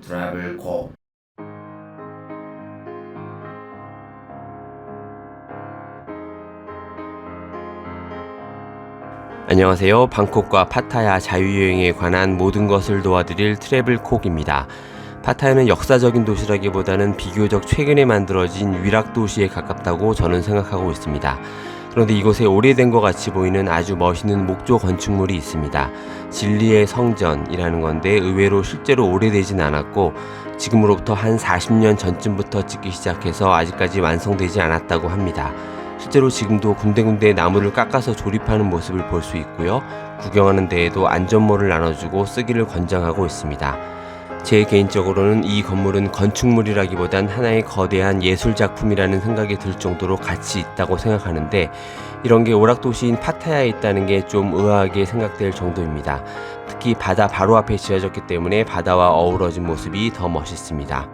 트래블콕. 안녕하세요. 방콕과 파타야 자유여행에 관한 모든 것을 도와드릴 트래블콕입니다. 파타야는 역사적인 도시라기보다는 비교적 최근에 만들어진 위락 도시에 가깝다고 저는 생각하고 있습니다. 그런데 이곳에 오래된 것 같이 보이는 아주 멋있는 목조 건축물이 있습니다. 진리의 성전이라는 건데 의외로 실제로 오래되진 않았고 지금으로부터 한 40년 전쯤부터 짓기 시작해서 아직까지 완성되지 않았다고 합니다. 실제로 지금도 군데군데 나무를 깎아서 조립하는 모습을 볼 수 있고요. 구경하는 데에도 안전모를 나눠주고 쓰기를 권장하고 있습니다. 제 개인적으로는 이 건물은 건축물이라기보단 하나의 거대한 예술작품이라는 생각이 들 정도로 가치 있다고 생각하는데 이런 게 오락도시인 파타야에 있다는 게 좀 의아하게 생각될 정도입니다. 특히 바다 바로 앞에 지어졌기 때문에 바다와 어우러진 모습이 더 멋있습니다.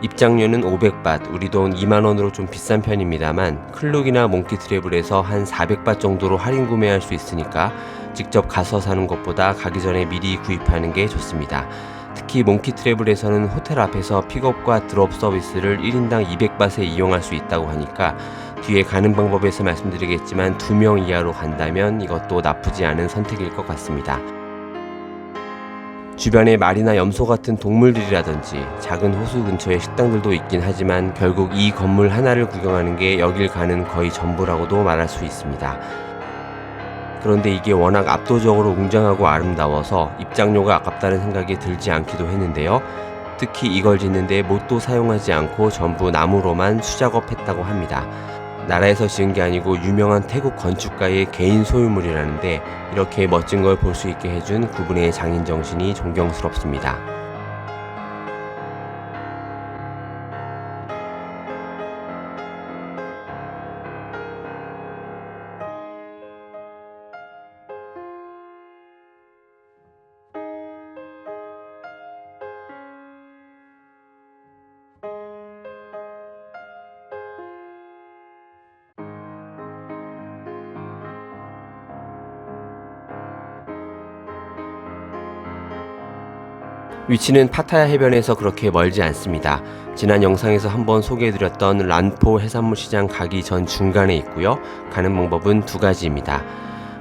입장료는 500밭, 우리 돈 2만원으로 좀 비싼 편입니다만 클룩이나 몽키 트래블에서 한 400밭 정도로 할인 구매할 수 있으니까 직접 가서 사는 것보다 가기 전에 미리 구입하는 게 좋습니다. 특히 몽키 트래블에서는 호텔 앞에서 픽업과 드롭 서비스를 1인당 200밭에 이용할 수 있다고 하니까 뒤에 가는 방법에서 말씀드리겠지만 2명 이하로 간다면 이것도 나쁘지 않은 선택일 것 같습니다. 주변에 말이나 염소 같은 동물들이라든지 작은 호수 근처에 식당들도 있긴 하지만 결국 이 건물 하나를 구경하는 게 여길 가는 거의 전부라고도 말할 수 있습니다. 그런데 이게 워낙 압도적으로 웅장하고 아름다워서 입장료가 아깝다는 생각이 들지 않기도 했는데요. 특히 이걸 짓는데 못도 사용하지 않고 전부 나무로만 수작업했다고 합니다. 나라에서 지은 게 아니고 유명한 태국 건축가의 개인 소유물이라는데 이렇게 멋진 걸 볼 수 있게 해준 그분의 장인 정신이 존경스럽습니다. 위치는 파타야 해변에서 그렇게 멀지 않습니다. 지난 영상에서 한번 소개해드렸던 란포 해산물 시장 가기 전 중간에 있고요. 가는 방법은 두 가지입니다.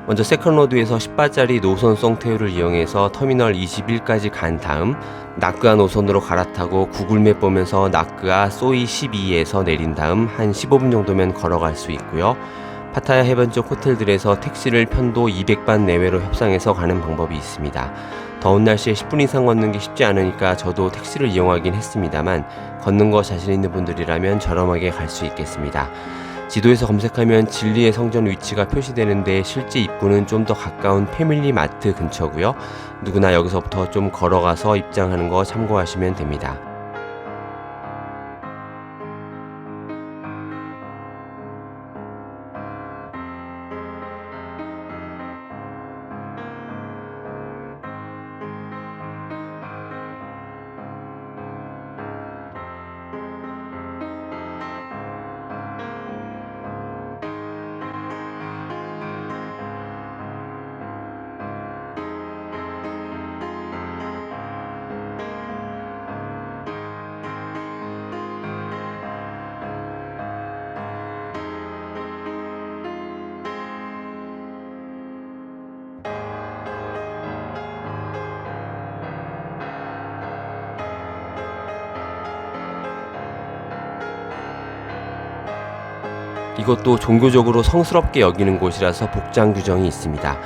먼저 세컨로드에서 10바짜리 노선 송태우를 이용해서 터미널 21까지 간 다음 나크아 노선으로 갈아타고 구글맵 보면서 나크아 소이 12에서 내린 다음 한 15분 정도면 걸어갈 수 있고요. 파타야 해변 쪽 호텔들에서 택시를 편도 200밭 내외로 협상해서 가는 방법이 있습니다. 더운 날씨에 10분 이상 걷는 게 쉽지 않으니까 저도 택시를 이용하긴 했습니다만 걷는 거 자신 있는 분들이라면 저렴하게 갈 수 있겠습니다. 지도에서 검색하면 진리의 성전 위치가 표시되는데 실제 입구는 좀 더 가까운 패밀리 마트 근처고요. 누구나 여기서부터 좀 걸어가서 입장하는 거 참고하시면 됩니다. 이것도 종교적으로 성스럽게 여기는 곳이라서 복장 규정이 있습니다.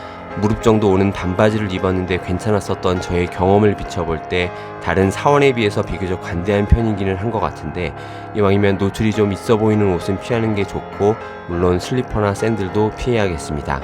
무릎 정도 오는 반바지를 입었는데 괜찮았었던 저의 경험을 비춰볼 때 다른 사원에 비해서 비교적 관대한 편이기는 한 것 같은데 이왕이면 노출이 좀 있어 보이는 옷은 피하는 게 좋고 물론 슬리퍼나 샌들도 피해야겠습니다.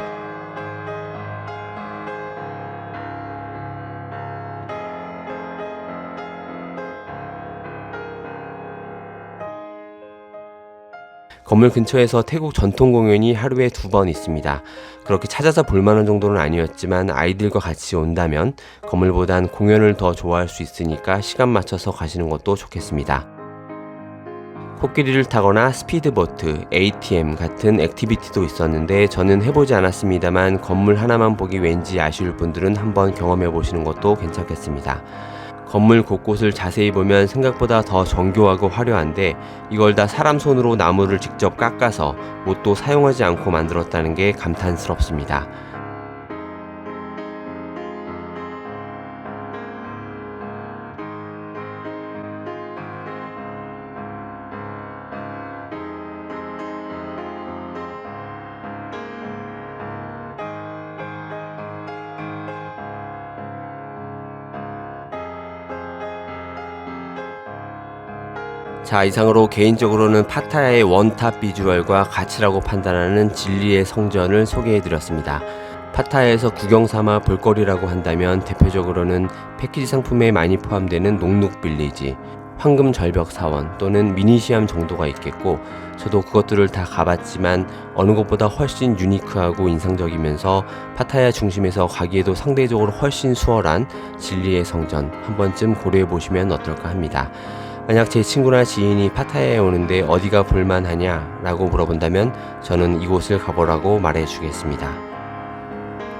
건물 근처에서 태국 전통 공연이 하루에 2번 있습니다. 그렇게 찾아서 볼만한 정도는 아니었지만 아이들과 같이 온다면 건물보단 공연을 더 좋아할 수 있으니까 시간 맞춰서 가시는 것도 좋겠습니다. 코끼리를 타거나 스피드보트, ATM 같은 액티비티도 있었는데 저는 해보지 않았습니다만 건물 하나만 보기 왠지 아쉬울 분들은 한번 경험해 보시는 것도 괜찮겠습니다. 건물 곳곳을 자세히 보면 생각보다 더 정교하고 화려한데 이걸 다 사람 손으로 나무를 직접 깎아서 못도 사용하지 않고 만들었다는 게 감탄스럽습니다. 자, 이상으로 개인적으로는 파타야의 원탑 비주얼과 가치라고 판단하는 진리의 성전을 소개해드렸습니다. 파타야에서 구경 삼아 볼거리라고 한다면 대표적으로는 패키지 상품에 많이 포함되는 녹룩빌리지, 황금 절벽 사원 또는 미니시암 정도가 있겠고 저도 그것들을 다 가봤지만 어느 것보다 훨씬 유니크하고 인상적이면서 파타야 중심에서 가기에도 상대적으로 훨씬 수월한 진리의 성전 한 번쯤 고려해 보시면 어떨까 합니다. 만약 제 친구나 지인이 파타야에 오는데 어디가 볼만하냐 라고 물어본다면 저는 이곳을 가보라고 말해 주겠습니다.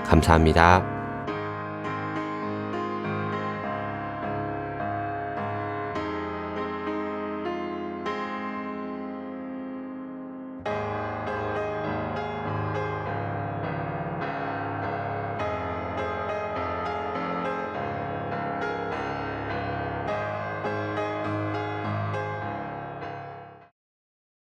감사합니다.